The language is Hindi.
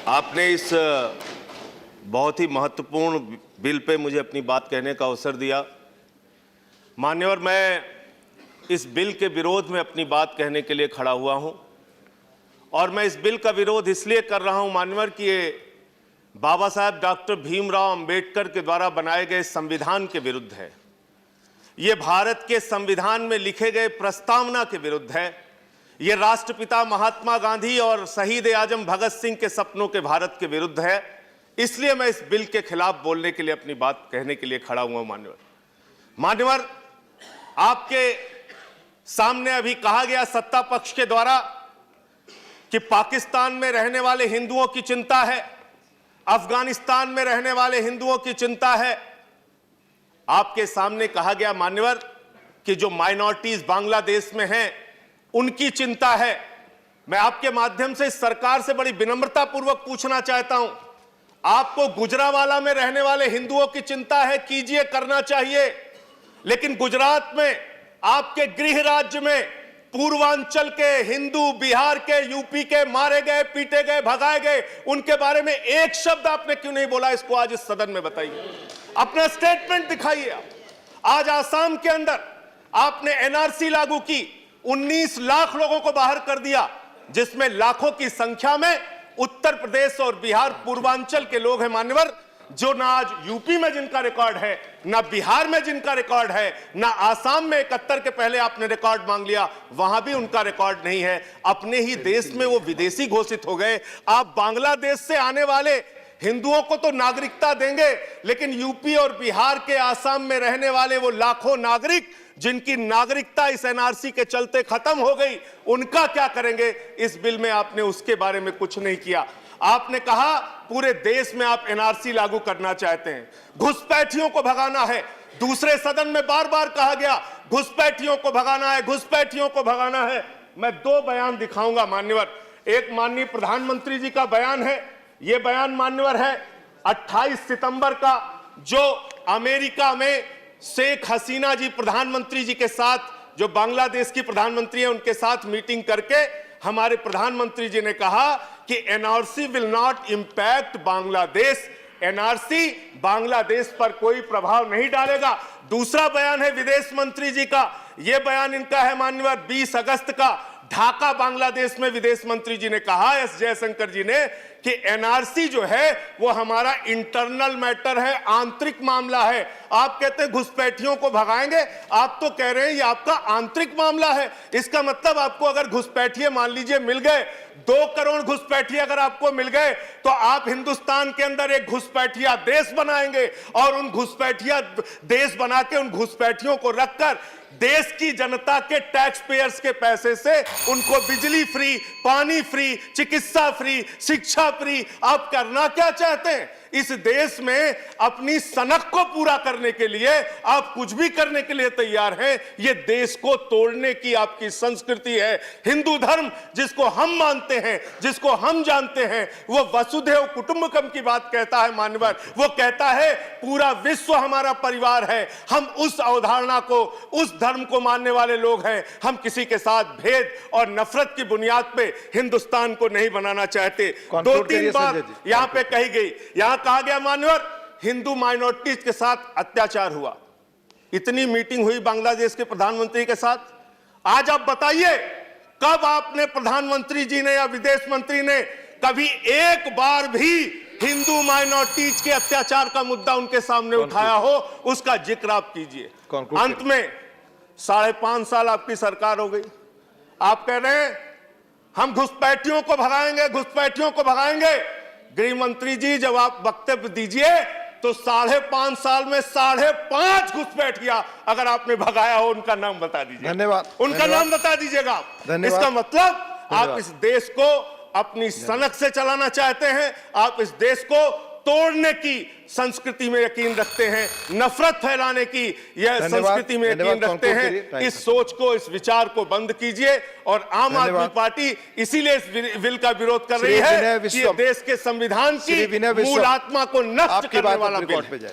आपने इस बहुत ही महत्वपूर्ण बिल पे मुझे अपनी बात कहने का अवसर दिया। मान्यवर, मैं इस बिल के विरोध में अपनी बात कहने के लिए खड़ा हुआ हूं और मैं इस बिल का विरोध इसलिए कर रहा हूं मान्यवर कि ये बाबा साहब डॉक्टर भीमराव अंबेडकर के द्वारा बनाए गए संविधान के विरुद्ध है। ये भारत के संविधान में लिखे गए प्रस्तावना के विरुद्ध है। ये राष्ट्रपिता महात्मा गांधी और शहीद आजम भगत सिंह के सपनों के भारत के विरुद्ध है। इसलिए मैं इस बिल के खिलाफ बोलने के लिए, अपनी बात कहने के लिए खड़ा हुआ हूं। मान्यवर, आपके सामने अभी कहा गया सत्ता पक्ष के द्वारा कि पाकिस्तान में रहने वाले हिंदुओं की चिंता है, अफगानिस्तान में रहने वाले हिंदुओं की चिंता है। आपके सामने कहा गया मान्यवर कि जो माइनॉरिटीज बांग्लादेश में हैं उनकी चिंता है। मैं आपके माध्यम से सरकार से बड़ी विनम्रता पूर्वक पूछना चाहता हूं, आपको गुजरावाला में रहने वाले हिंदुओं की चिंता है, कीजिए, करना चाहिए, लेकिन गुजरात में, आपके गृह राज्य में पूर्वांचल के हिंदू, बिहार के, यूपी के मारे गए, पीटे गए, भगाए गए, उनके बारे में एक शब्द आपने क्यों नहीं बोला? इसको आज इस सदन में बताइए, अपना स्टेटमेंट दिखाइए। आज आसाम के अंदर आपने एनआरसी लागू की, 19 लाख लोगों को बाहर कर दिया, जिसमें लाखों की संख्या में उत्तर प्रदेश और बिहार पूर्वांचल के लोग हैं मान्यवर, जो ना आज यूपी में जिनका रिकॉर्ड है, ना बिहार में जिनका रिकॉर्ड है, ना आसाम में 71 के पहले आपने रिकॉर्ड मांग लिया, वहां भी उनका रिकॉर्ड नहीं है। अपने ही देश में वो विदेशी घोषित हो गए। आप बांग्लादेश से आने वाले हिंदुओं को तो नागरिकता देंगे, लेकिन यूपी और बिहार के, आसाम में रहने वाले वो लाखों नागरिक जिनकी नागरिकता इस एनआरसी के चलते खत्म हो गई, उनका क्या करेंगे? इस बिल में आपने उसके बारे में कुछ नहीं किया। आपने कहा पूरे देश में आप एनआरसी लागू करना चाहते हैं, घुसपैठियों को भगाना है। दूसरे सदन में बार बार कहा गया घुसपैठियों को भगाना है, घुसपैठियों को भगाना है। मैं 2 बयान दिखाऊंगा मान्यवर। एक माननीय प्रधानमंत्री जी का बयान है। यह बयान मान्यवर है 28 सितंबर का, जो अमेरिका में शेख हसीना जी प्रधानमंत्री जी के साथ, जो बांग्लादेश की प्रधानमंत्री है, उनके साथ मीटिंग करके हमारे प्रधानमंत्री जी ने कहा कि NRC will not impact Bangladesh, NRC Bangladesh पर कोई प्रभाव नहीं डालेगा। दूसरा बयान है विदेश मंत्री जी का। यह बयान इनका है माननीय 20 अगस्त का, ढाका बांग्लादेश में विदेश मंत्री जी ने कहा, एस जयशंकर जी ने, कि एनआरसी जो है वो हमारा इंटरनल मैटर है, आंतरिक मामला है। आप कहते हैं घुसपैठियों को भगाएंगे, आप तो कह रहे हैं ये आपका आंतरिक मामला है। इसका मतलब आपको अगर घुसपैठिए मान लीजिए मिल गए, 2 करोड़ घुसपैठिए अगर आपको मिल गए, तो आप हिंदुस्तान के अंदर एक घुसपैठिया देश बनाएंगे और उन घुसपैठिया देश बना के उन घुसपैठियों को रखकर देश की जनता के टैक्स पेयर्स के पैसे से उनको बिजली फ्री, पानी फ्री, चिकित्सा फ्री, शिक्षा फ्री। आप करना क्या चाहते हैं? इस देश में अपनी सनक को पूरा करने के लिए आप कुछ भी करने के लिए तैयार हैं। यह देश को तोड़ने की आपकी संस्कृति है। हिंदू धर्म जिसको हम मानते हैं, जिसको हम जानते हैं, वो वसुधैव कुटुंबकम की बात कहता है मान्यवर। वो कहता है पूरा विश्व हमारा परिवार है। हम उस अवधारणा को, उस धर्म को मानने वाले लोग हैं। हम किसी के साथ भेद और नफरत की बुनियाद पे हिंदुस्तान को नहीं बनाना चाहते। 2-3 बार यहां पे कही गई, यहां कहा गया मान्यवर हिंदू माइनॉरिटीज के साथ अत्याचार हुआ। इतनी मीटिंग हुई बांग्लादेश के प्रधानमंत्री के साथ। आज आप बताइए, कब आपने प्रधानमंत्री जी ने या विदेश मंत्री ने कभी एक बार भी हिंदू माइनॉरिटीज के अत्याचार का मुद्दा उनके सामने उठाया हो? उसका जिक्र आप कीजिए। अंत में 5.5 साल आपकी सरकार हो गई, आप कह रहे हैं हम घुसपैठियों को भगाएंगे, घुसपैठियों को भगाएंगे। गृह मंत्री जी, जब आप वक्तव्य दीजिए तो 5.5 साल में 5.5 घुसपैठिया अगर आपने भगाया हो, उनका नाम बता दीजिए। धन्यवाद। उनका नाम बता दीजिएगा आप। इसका मतलब आप इस देश को अपनी सनक से चलाना चाहते हैं। आप इस देश को तोड़ने की संस्कृति में यकीन रखते हैं, नफरत फैलाने की यह संस्कृति में यकीन रखते हैं। इस सोच को, इस विचार को बंद कीजिए। और आम आदमी पार्टी इसीलिए इस बिल का विरोध कर रही है कि देश के संविधान की मूल आत्मा को नष्ट करने वाला बिल है।